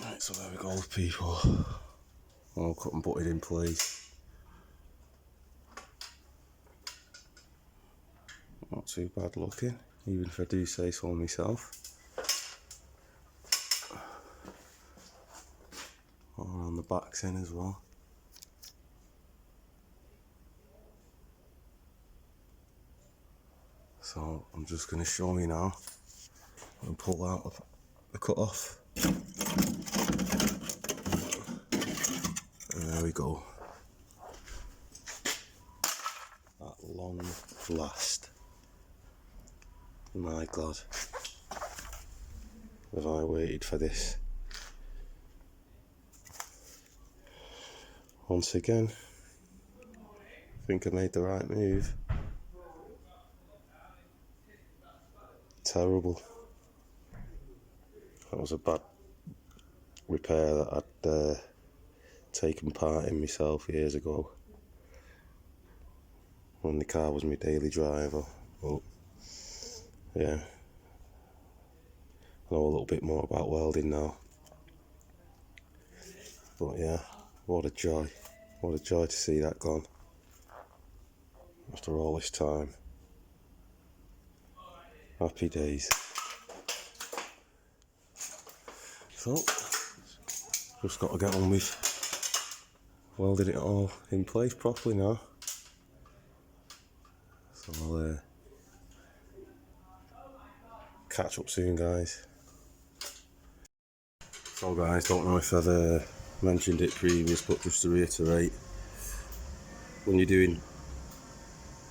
Right, so there we go, people. All cut and butted in place. Not too bad looking, even if I do say so myself. All on the backs in as well. So I'm just going to show you now and pull out the cut off. And there we go. At long last. My God. Have I waited for this? Once again, I think I made the right move. Terrible. That was a bad repair that I'd taken part in myself years ago when the car was my daily driver. But yeah, I know a little bit more about welding now. But yeah, what a joy to see that gone after all this time. Happy days. So just got to get on with welding it all in place properly now. So I'll catch up soon, guys. So guys, don't know if I've mentioned it previous, but just to reiterate, when you're doing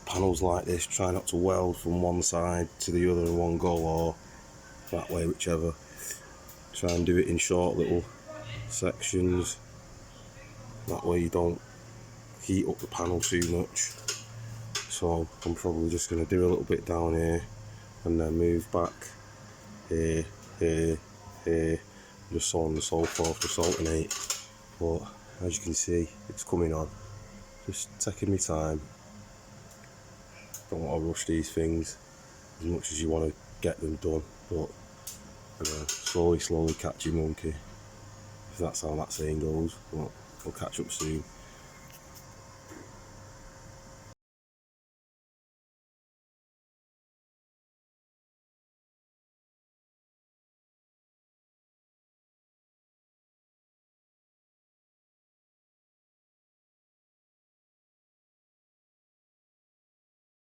panels like this, try not to weld from one side to the other in one go, or that way, whichever. Try and do it in short little sections, that way you don't heat up the panel too much. So I'm probably just going to do a little bit down here and then move back here, just so on and so forth to alternate. But as you can see, it's coming on. Just taking my time. Don't want to rush these things as much as you want to get them done, but slowly catch your monkey, if that's how that saying goes. But we'll catch up soon.